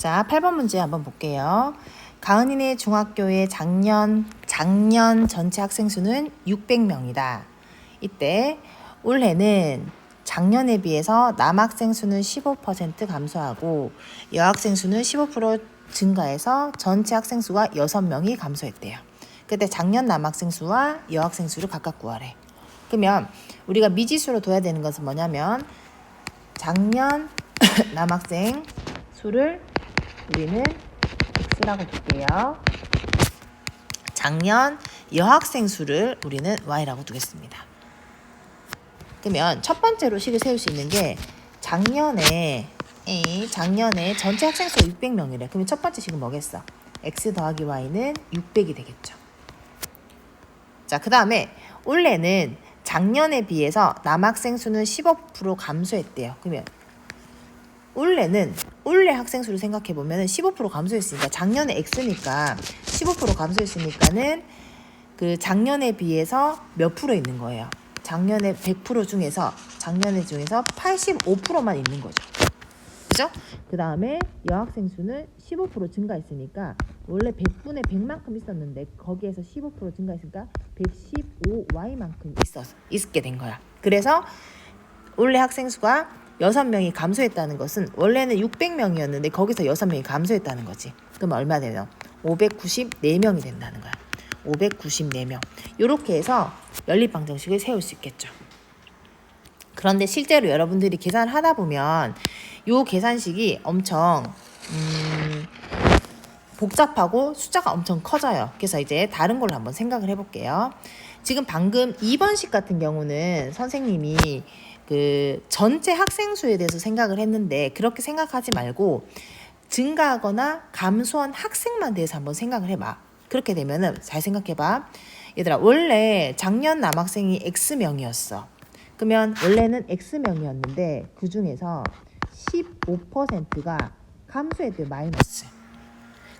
자, 8번 문제 한번 볼게요. 가은이네 중학교의 작년 전체 학생 수는 600명이다. 이때 올해는 작년에 비해서 남학생 수는 15% 감소하고 여학생 수는 15% 증가해서 전체 학생 수가 6명이 감소했대요. 그때 작년 남학생 수와 여학생 수를 각각 구하래. 그러면 우리가 미지수로 둬야 되는 것은 뭐냐면 작년 남학생 수를 우리는 x라고 둘게요. 작년 여학생 수를 우리는 y라고 두겠습니다. 그러면 첫 번째로 식을 세울 수 있는 게 작년에 전체 학생 수가 600명이래. 그러면 첫 번째 식은 뭐겠어? x 더하기 y는 600이 되겠죠. 자, 그 다음에 올해는 작년에 비해서 남학생 수는 15% 감소했대요. 그러면 올해 학생 수를 생각해 보면 15% 감소했으니까 작년에 x니까 15% 감소했으니까는 그 작년에 비해서 몇 프로 있는 거예요? 작년에 100% 중에서 작년에 중에서 85%만 있는 거죠. 그죠? 그 다음에 여학생 수는 15% 증가했으니까 원래 100분의 100만큼 있었는데 거기에서 15% 증가했으니까 115y만큼 있게 된 거야. 그래서 올해 학생 수가 6명이 감소했다는 것은 원래는 600명이었는데 거기서 6명이 감소했다는 거지. 그럼 얼마 되면 594명이 된다는 거야. 594명. 이렇게 해서 연립방정식을 세울 수 있겠죠. 그런데 실제로 여러분들이 계산을 하다 보면 이 계산식이 엄청 복잡하고 숫자가 엄청 커져요. 그래서 이제 다른 걸로 한번 생각을 해볼게요. 지금 방금 2번식 같은 경우는 선생님이 그 전체 학생 수에 대해서 생각을 했는데 그렇게 생각하지 말고 증가하거나 감소한 학생만 대해서 한번 생각을 해봐. 그렇게 되면은 잘 생각해봐. 얘들아, 원래 작년 남학생이 X명이었어. 그러면 원래는 X명이었는데 그 중에서 15%가 감소했대요. 마이너스.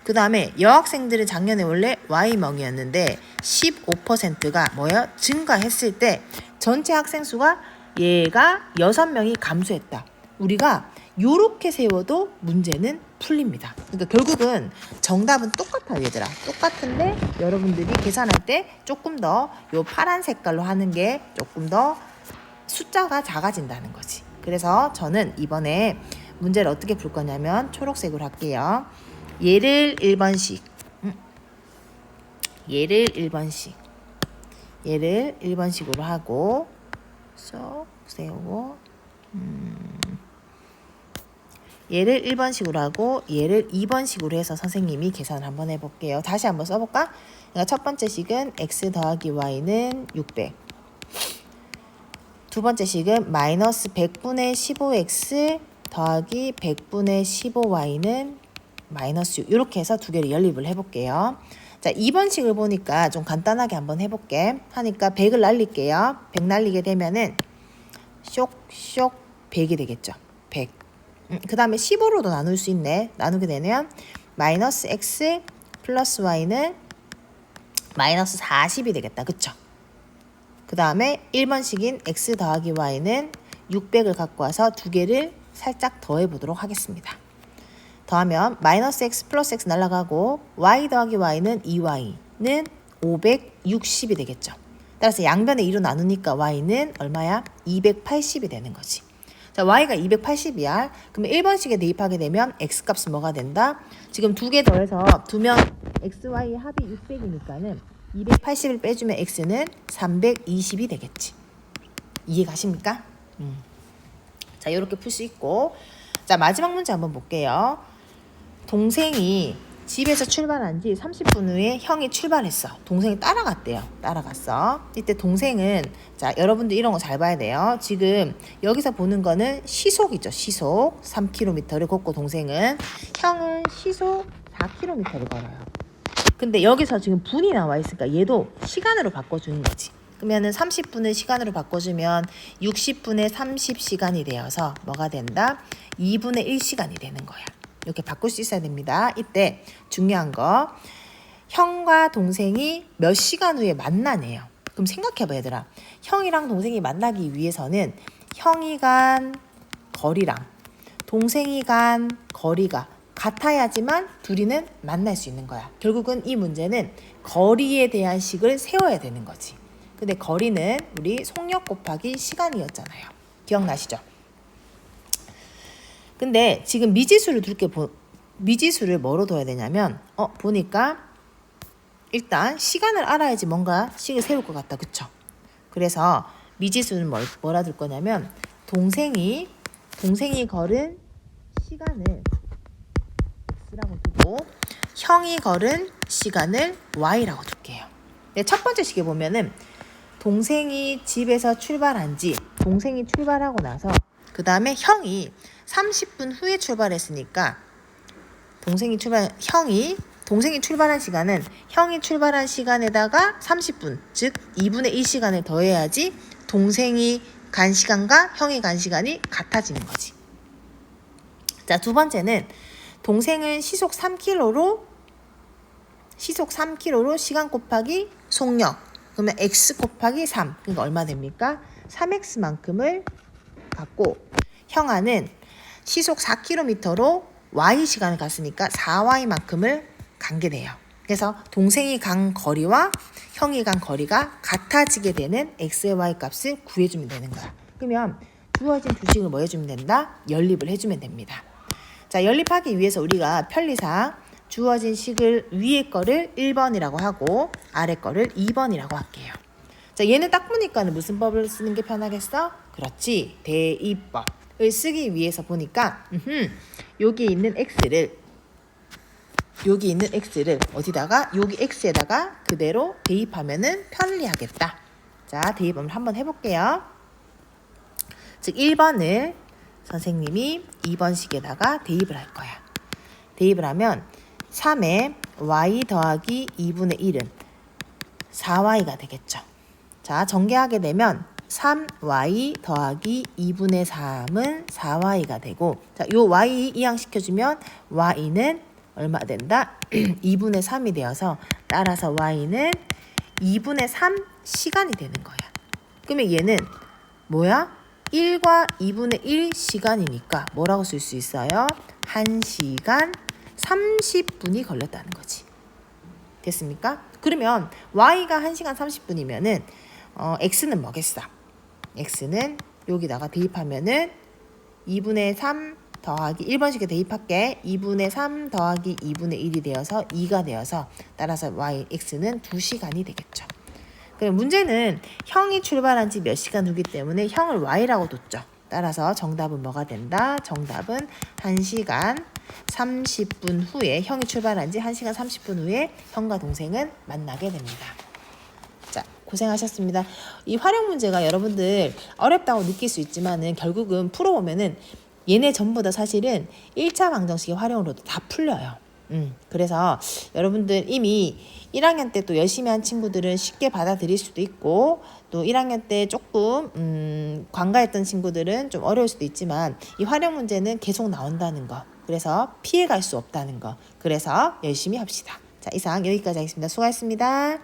그 다음에 여학생들은 작년에 원래 Y명이었는데 15%가 뭐예요? 증가했을 때 전체 학생 수가 얘가 6명이 감소했다. 우리가 요렇게 세워도 문제는 풀립니다. 그러니까 결국은 정답은 똑같아요, 얘들아. 똑같은데 여러분들이 계산할 때 조금 더 요 파란 색깔로 하는 게 조금 더 숫자가 작아진다는 거지. 그래서 저는 이번에 문제를 어떻게 풀 거냐면 초록색으로 할게요. 얘를 1번씩 얘를 1번씩으로 하고 쏙 세우고 얘를 1번식으로 하고 얘를 2번식으로 해서 선생님이 계산을 한번 해볼게요. 다시 한번 써볼까? 그러니까 첫 번째 식은 x 더하기 y는 600. 두 번째 식은 마이너스 100분의 15x 더하기 100분의 15y는 마이너스 6. 이렇게 해서 두 개를 연립을 해볼게요. 자, 2번식을 보니까 좀 간단하게 한번 해볼게. 하니까 100을 날릴게요. 100 날리게 되면은 쇽쇽 100이 되겠죠. 100. 그 다음에 15로도 나눌 수 있네. 나누게 되면 마이너스 x 플러스 y는 마이너스 40이 되겠다. 그쵸? 그 다음에 1번식인 x 더하기 y는 600을 갖고 와서 두 개를 살짝 더해 보도록 하겠습니다. 더하면 마이너스 x 플러스 x 날아가고 y 더하기 y는 2y는 560이 되겠죠. 따라서 양변의 2로 나누니까 y는 얼마야? 280이 되는 거지. 자, y가 280이야. 그러면 1번식에 대입하게 되면 x값은 뭐가 된다? 지금 두 개 더해서 두면 xy 합이 600이니까는 280을 빼주면 x는 320이 되겠지. 이해 가십니까? 자, 이렇게 풀 수 있고. 자, 마지막 문제 한번 볼게요. 동생이 집에서 출발한 지 30분 후에 형이 출발했어. 동생이 따라갔어. 이때 동생은, 자, 여러분들 이런 거 잘 봐야 돼요. 지금 여기서 보는 거는 시속이죠. 시속 3km를 걷고 동생은, 형은 시속 4km를 걸어요. 근데 여기서 지금 분이 나와 있으니까 얘도 시간으로 바꿔주는 거지. 그러면은 30분을 시간으로 바꿔주면 60분의 30시간이 되어서 뭐가 된다? 2분의 1시간이 되는 거야. 이렇게 바꿀 수 있어야 됩니다. 이때 중요한 거, 형과 동생이 몇 시간 후에 만나네요. 그럼 생각해봐, 얘들아. 형이랑 동생이 만나기 위해서는 형이 간 거리랑 동생이 간 거리가 같아야지만 둘이는 만날 수 있는 거야. 결국은 이 문제는 거리에 대한 식을 세워야 되는 거지. 근데 거리는 우리 속력 곱하기 시간이었잖아요. 기억나시죠? 근데 지금 미지수를 미지수를 뭐로 둬야 되냐면 보니까 일단 시간을 알아야지 뭔가 식을 세울 것 같다. 그쵸? 그래서 미지수는 뭐라 둘 거냐면 동생이 걸은 시간을 x라고 두고 형이 걸은 시간을 y라고 둘게요. 첫 번째 식에 보면은 동생이 집에서 동생이 출발하고 나서 그 다음에 형이 30분 후에 출발했으니까 동생이 출발한 시간은 형이 출발한 시간에다가 30분, 즉 2분의 1 시간을 더해야지 동생이 간 시간과 형이 간 시간이 같아지는 거지. 자, 두 번째는 동생은 시속 3km로 시간 곱하기 속력. 그러면 x 곱하기 3. 그러니까 얼마 됩니까? 3x만큼을 갖고 형아는 시속 4km로 y 시간을 갔으니까 4y만큼을 간게 돼요. 그래서 동생이 간 거리와 형이 간 거리가 같아지게 되는 x의 y 값을 구해주면 되는 거야. 그러면 주어진 주식을 뭐 해주면 된다? 연립을 해주면 됩니다. 자, 연립하기 위해서 우리가 편리상 주어진 식을 위에 거를 1번이라고 하고 아래 거를 2번이라고 할게요. 자, 얘는 딱 보니까 무슨 법을 쓰는 게 편하겠어? 그렇지, 대입법을 쓰기 위해서 보니까 여기 있는 x를 어디다가 여기 x에다가 그대로 대입하면은 편리하겠다. 자, 대입을 한번 해볼게요. 즉 1번을 선생님이 2번식에다가 대입을 할 거야. 대입을 하면 3에 y 더하기 2분의 1은 4y가 되겠죠. 자, 전개하게 되면 3y 더하기 2분의 3은 4y가 되고, 자, 요 y 이항시켜주면 y는 얼마 된다? 2분의 3이 되어서 따라서 y는 2분의 3 시간이 되는 거야. 그러면 얘는 뭐야? 1과 2분의 1 시간이니까 뭐라고 쓸 수 있어요? 1시간 30분이 걸렸다는 거지. 됐습니까? 그러면 y가 1시간 30분이면은 x는 뭐겠어? x는 여기다가 대입하면은 2분의 3 더하기 1번식에 대입할게. 2분의 3 더하기 2분의 1이 되어서 2가 되어서 따라서 x는 2시간이 되겠죠. 그럼 문제는 형이 출발한 지 몇 시간 후기 때문에 형을 y라고 뒀죠. 따라서 정답은 뭐가 된다? 정답은 1시간 30분 후에 형이 출발한 지 1시간 30분 후에 형과 동생은 만나게 됩니다. 자, 고생하셨습니다. 이 활용 문제가 여러분들 어렵다고 느낄 수 있지만은 결국은 풀어보면은 얘네 전부 다 사실은 1차 방정식의 활용으로도 다 풀려요. 그래서 여러분들 이미 1학년 때 또 열심히 한 친구들은 쉽게 받아들일 수도 있고, 또 1학년 때 조금 관가했던 친구들은 좀 어려울 수도 있지만 이 활용 문제는 계속 나온다는 거, 그래서 피해갈 수 없다는 거, 그래서 열심히 합시다. 자, 이상 여기까지 하겠습니다. 수고하셨습니다.